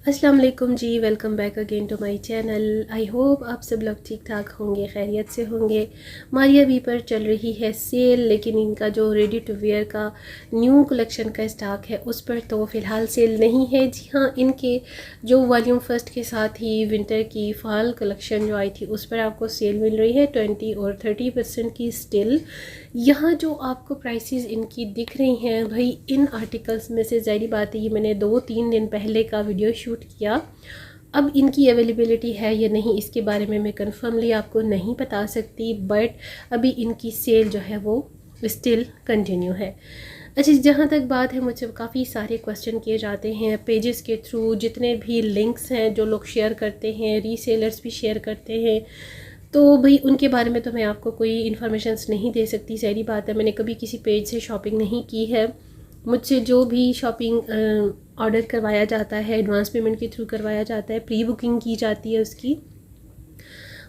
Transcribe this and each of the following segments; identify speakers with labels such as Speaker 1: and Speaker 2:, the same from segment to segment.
Speaker 1: अस्सलाम वालेकुम जी, welcome back again to my channel. I hope आप सब लोग ठीक ठाक होंगे, खैरियत से होंगे। मारिया बी पर चल रही है सेल, लेकिन इनका जो रेडी टू वेयर का न्यू कलेक्शन का स्टॉक है उस पर तो फ़िलहाल सेल नहीं है। जी हाँ, इनके जो वॉल्यूम फर्स्ट के साथ ही विंटर की फॉल कलेक्शन जो आई थी उस पर आपको सेल मिल रही है 20 और 30% की स्टिल। यहाँ जो आपको प्राइसेस इनकी दिख रही हैं भाई, इन आर्टिकल्स में से ज़ाहिर बात है ये मैंने 2-3 दिन पहले का वीडियो शूट किया। अब इनकी अवेलेबिलिटी है या नहीं इसके बारे में मैं कंफर्मली आपको नहीं बता सकती, बट अभी इनकी सेल जो है वो स्टिल कंटिन्यू है। अच्छा, जहाँ तक बात है, मुझसे काफ़ी सारे क्वेश्चन किए जाते हैं पेजेस के थ्रू, जितने भी लिंक्स हैं जो लोग शेयर करते हैं, रीसेलर्स भी शेयर करते हैं, तो भाई उनके बारे में तो मैं आपको कोई इन्फॉर्मेशंस नहीं दे सकती। सारी बात है, मैंने कभी किसी पेज से शॉपिंग नहीं की है। मुझसे जो भी शॉपिंग ऑर्डर करवाया जाता है एडवांस पेमेंट के थ्रू करवाया जाता है, प्री बुकिंग की जाती है उसकी,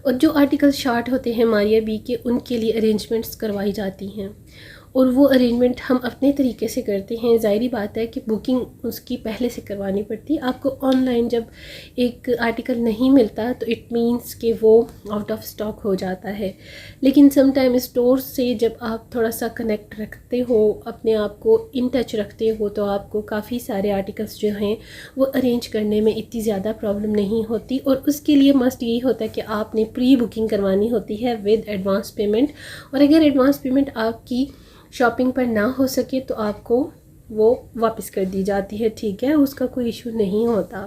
Speaker 1: और जो आर्टिकल शॉर्ट होते हैं मारिया बी के उनके लिए अरेंजमेंट्स करवाई जाती हैं, और वो अरेंजमेंट हम अपने तरीके से करते हैं। ज़ाहिरी बात है कि बुकिंग उसकी पहले से करवानी पड़ती है। आपको ऑनलाइन जब एक आर्टिकल नहीं मिलता तो इट मीन्स कि वो आउट ऑफ स्टॉक हो जाता है, लेकिन सम टाइम स्टोर से जब आप थोड़ा सा कनेक्ट रखते हो, अपने आप को इन टच रखते हो, तो आपको काफ़ी सारे आर्टिकल्स जो हैं वो अरेंज करने में इतनी ज़्यादा प्रॉब्लम नहीं होती। और उसके लिए मस्ट यही होता है कि आपने प्री बुकिंग करवानी होती है विद एडवांस पेमेंट, और अगर एडवांस पेमेंट आपकी शॉपिंग पर ना हो सके तो आपको वो वापस कर दी जाती है, ठीक है, उसका कोई इशू नहीं होता।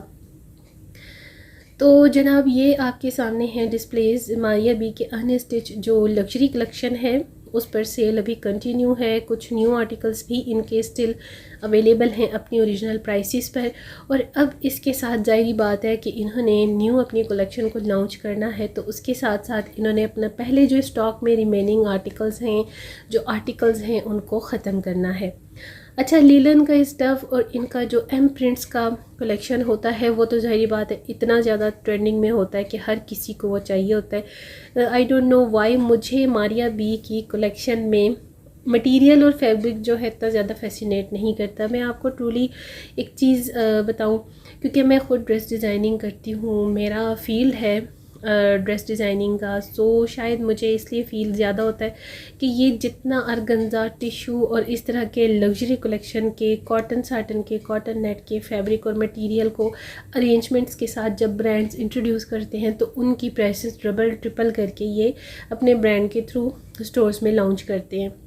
Speaker 1: तो जनाब, ये आपके सामने है डिस्प्लेज मारिया बी के अनस्टिच जो लग्जरी कलेक्शन है, उस पर सेल अभी कंटिन्यू है। कुछ न्यू आर्टिकल्स भी इनके स्टिल अवेलेबल हैं अपनी ओरिजिनल प्राइसेस पर। और अब इसके साथ ज़ाहिरी बात है कि इन्होंने न्यू अपनी कलेक्शन को लॉन्च करना है, तो उसके साथ साथ इन्होंने अपना पहले जो स्टॉक में रिमेनिंग आर्टिकल्स हैं उनको ख़त्म करना है। अच्छा, लीलन का स्टफ़ और इनका जो एम प्रिंट्स का कलेक्शन होता है वो तो ज़ाहिर बात है इतना ज़्यादा ट्रेंडिंग में होता है कि हर किसी को वो चाहिए होता है। आई डोंट नो वाई, मुझे मारिया बी की कलेक्शन में मटेरियल और फैब्रिक जो है इतना ज़्यादा फैसिनेट नहीं करता। मैं आपको ट्रूली एक चीज़ बताऊं, क्योंकि मैं ख़ुद ड्रेस डिज़ाइनिंग करती हूँ, मेरा फील्ड है ड्रेस डिज़ाइनिंग का, सो शायद मुझे इसलिए फ़ील ज़्यादा होता है कि ये जितना अर्गेन्जा, टिशू और इस तरह के लग्जरी कलेक्शन के कॉटन साटन के, कॉटन नेट के फैब्रिक और मटेरियल को अरेंजमेंट्स के साथ जब ब्रांड्स इंट्रोड्यूस करते हैं तो उनकी प्राइसेस डबल ट्रिपल करके ये अपने ब्रांड के थ्रू स्टोर्स में लॉन्च करते हैं।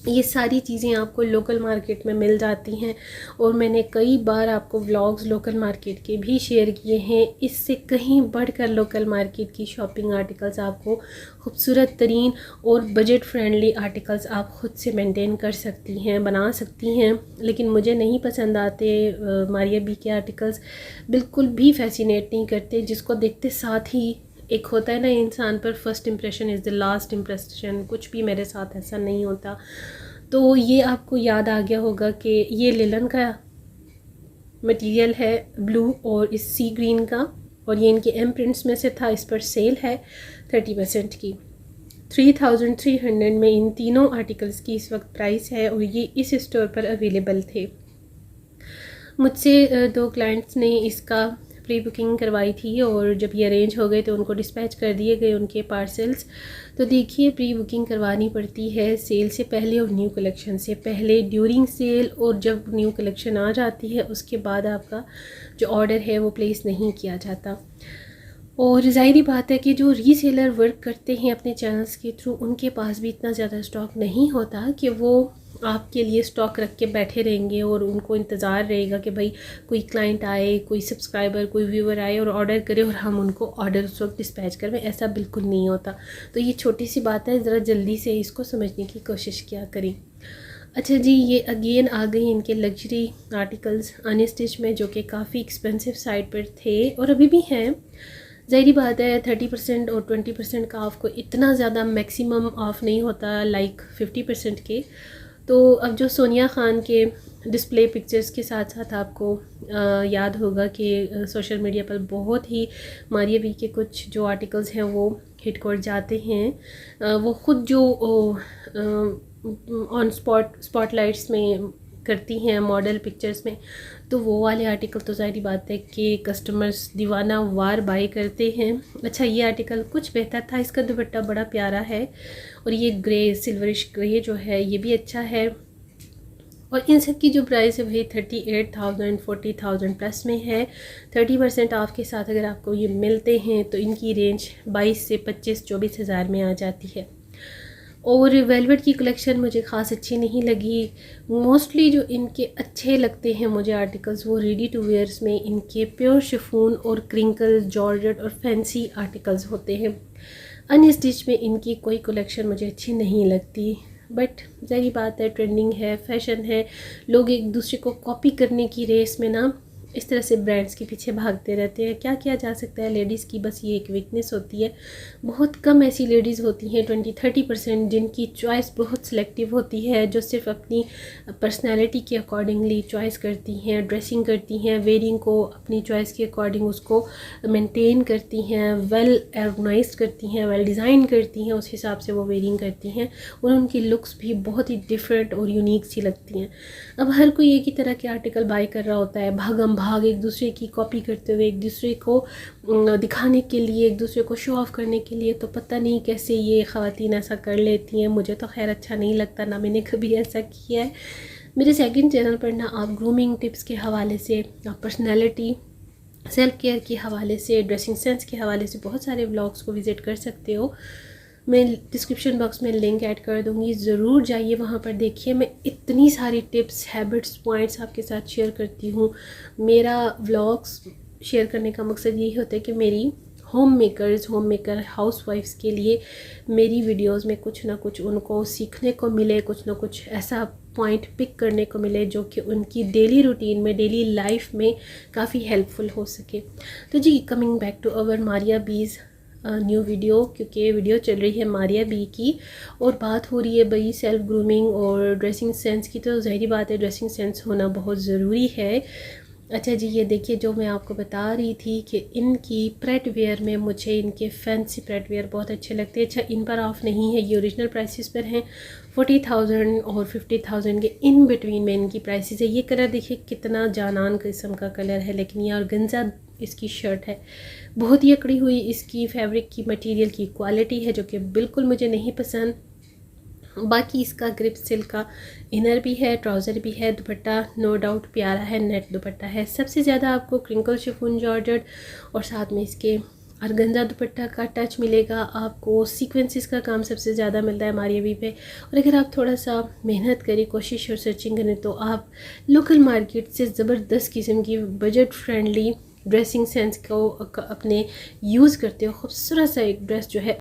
Speaker 1: ये सारी चीज़ें आपको लोकल मार्केट में मिल जाती हैं, और मैंने कई बार आपको व्लॉग्स लोकल मार्केट के भी शेयर किए हैं। इससे कहीं बढ़कर लोकल मार्केट की शॉपिंग आर्टिकल्स आपको खूबसूरत तरीन और बजट फ्रेंडली आर्टिकल्स आप ख़ुद से मेंटेन कर सकती हैं, बना सकती हैं। लेकिन मुझे नहीं पसंद आते मारिया बी के आर्टिकल्स, बिल्कुल भी फैसिनेट नहीं करते। जिसको देखते साथ ही एक होता है ना इंसान पर first impression is the last impression, कुछ भी मेरे साथ ऐसा नहीं होता। तो ये आपको याद आ गया होगा कि ये लिलन का मटेरियल है, ब्लू और इस सी ग्रीन का, और ये इनके एम प्रिंट्स में से था। इस पर सेल है 30% की, 3300 में इन तीनों आर्टिकल्स की इस वक्त प्राइस है, और ये इस स्टोर पर अवेलेबल थे। मुझसे 2 क्लाइंट्स ने इसका प्री बुकिंग करवाई थी, और जब ये अरेंज हो गए तो उनको डिस्पैच कर दिए गए उनके पार्सल्स। तो देखिए, प्री बुकिंग करवानी पड़ती है सेल से पहले और न्यू कलेक्शन से पहले, ड्यूरिंग सेल, और जब न्यू कलेक्शन आ जाती है उसके बाद आपका जो ऑर्डर है वो प्लेस नहीं किया जाता। और ज़ाहिरी बात है कि जो रीसेलर वर्क करते हैं अपने चैनल्स के थ्रू, उनके पास भी इतना ज़्यादा स्टॉक नहीं होता कि वो आपके लिए स्टॉक रख के बैठे रहेंगे और उनको इंतज़ार रहेगा कि भाई कोई क्लाइंट आए, कोई सब्सक्राइबर, कोई व्यूवर आए और ऑर्डर करे और हम उनको ऑर्डर उस वक्त डिस्पैच करवें। ऐसा बिल्कुल नहीं होता। तो ये छोटी सी बात है, ज़रा जल्दी से इसको समझने की कोशिश किया करें। अच्छा जी, ये अगेन आ गई इनके लग्जरी आर्टिकल्स अनस्टिच में, जो कि काफ़ी एक्सपेंसिव साइड पर थे और अभी भी हैं। ज़ाहिरी बात है 30% और 20% का ऑफ़ को इतना ज़्यादा मैक्सिमम ऑफ़ नहीं होता लाइक 50% के। तो अब जो सोनिया ख़ान के डिस्प्ले पिक्चर्स के साथ साथ आपको याद होगा कि सोशल मीडिया पर बहुत ही मारिया बी के कुछ जो आर्टिकल्स हैं वो हिट कर जाते हैं। वो ख़ुद जो ऑन स्पॉटलाइट्स में करती हैं मॉडल पिक्चर्स में, तो वो वाले आर्टिकल तो ज़ाहिर बात है कि कस्टमर्स दीवाना वार बाई करते हैं। अच्छा, ये आर्टिकल कुछ बेहतर था, इसका दुपट्टा बड़ा प्यारा है और ये ग्रे सिल्वरिश ग्रे जो है ये भी अच्छा है। और इन सब की जो प्राइस है वही 38,000 40,000 प्लस में है। 30% ऑफ के साथ अगर आपको ये मिलते हैं तो इनकी रेंज 22 से 25-24 हज़ार में आ जाती है। और वेलवेट की कलेक्शन मुझे ख़ास अच्छी नहीं लगी। मोस्टली जो इनके अच्छे लगते हैं मुझे आर्टिकल्स वो रेडी टू वेयर्स में इनके प्योर शिफॉन और क्रिंकल्स जॉर्जेट और फैंसी आर्टिकल्स होते हैं। अनस्टिच में इनकी कोई कलेक्शन मुझे अच्छी नहीं लगती, बट ज़ाहिर बात है ट्रेंडिंग है, फैशन है, लोग एक दूसरे को कॉपी करने की रेस में ना इस तरह से ब्रांड्स के पीछे भागते रहते हैं। क्या किया जा सकता है, लेडीज़ की बस ये एक वीकनेस होती है। बहुत कम ऐसी लेडीज़ होती हैं 20-30% जिनकी चॉइस बहुत सिलेक्टिव होती है, जो सिर्फ अपनी पर्सनैलिटी के अकॉर्डिंगली चॉइस करती हैं, ड्रेसिंग करती हैं, वेयरिंग को अपनी चॉइस के अकॉर्डिंग उसको मेंटेन करती हैं, वेल ऑर्गेनाइज्ड करती हैं, वेल डिज़ाइन करती हैं, उस हिसाब से वो वेयरिंग करती हैं और उनकी लुक्स भी बहुत ही डिफरेंट और यूनिक सी लगती हैं। अब हर कोई एक ही तरह के आर्टिकल बाय कर रहा होता है, भागम भाग एक दूसरे की कॉपी करते हुए, एक दूसरे को दिखाने के लिए, एक दूसरे को शो ऑफ करने के लिए। तो पता नहीं कैसे ये ख़वातीन ऐसा कर लेती हैं, मुझे तो खैर अच्छा नहीं लगता, ना मैंने कभी ऐसा किया है। मेरे सेकंड चैनल पर ना आप ग्रूमिंग टिप्स के हवाले से, आप पर्सनैलिटी सेल्फ केयर के हवाले से, ड्रेसिंग सेंस के हवाले से बहुत सारे व्लॉग्स को विज़िट कर सकते हो। मैं डिस्क्रिप्शन बॉक्स में लिंक ऐड कर दूँगी, ज़रूर जाइए वहाँ पर देखिए। मैं इतनी सारी टिप्स, हैबिट्स, पॉइंट्स आपके साथ शेयर करती हूँ। मेरा व्लॉग्स शेयर करने का मकसद यही होता है कि मेरी होम मेकर हाउस वाइफ्स के लिए मेरी वीडियोस में कुछ ना कुछ उनको सीखने को मिले, कुछ ना कुछ ऐसा पॉइंट पिक करने को मिले जो कि उनकी डेली रूटीन में, डेली लाइफ में काफ़ी हेल्पफुल हो सके। तो जी, coming back to our Maria B's new video, क्योंकि वीडियो चल रही है मारिया बी की और बात हो रही है भाई सेल्फ ग्रूमिंग और ड्रेसिंग सेंस की। तो ज़ाहिर बात है ड्रेसिंग सेंस होना बहुत ज़रूरी है। अच्छा जी, ये देखिए जो मैं आपको बता रही थी कि इनकी प्रेट वेयर में मुझे इनके फैंसी प्रेट वेयर बहुत अच्छे लगते हैं। अच्छा, इन पर ऑफ़ नहीं है, ये ओरिजिनल प्राइसेस पर हैं। 40,000 और 50,000 के इन बिटवीन में इनकी प्राइसेस है। ये कलर देखिए कितना जानान किस्म का कलर है, लेकिन ये ऑर्गेन्जा इसकी शर्ट है। बहुत ही अकड़ी हुई इसकी फैब्रिक की, मटेरियल की क्वालिटी है जो कि बिल्कुल मुझे नहीं पसंद। बाकी इसका ग्रिप सिल्क का इनर भी है, ट्राउज़र भी है, दुपट्टा नो डाउट प्यारा है, नेट दुपट्टा है। सबसे ज़्यादा आपको क्रिंकल शिफॉन जॉर्जेट और साथ में इसके ऑर्गेन्जा दुपट्टा का टच मिलेगा। आपको सीक्वेंसेस का काम सबसे ज़्यादा मिलता है मारिया बी पे। और अगर आप थोड़ा सा मेहनत करें, कोशिश और सर्चिंग करें तो आप लोकल मार्केट से ज़बरदस्त किस्म की बजट फ्रेंडली ड्रेसिंग सेंस को अपने यूज़ करते हो खूबसूरत सा एक ड्रेस जो है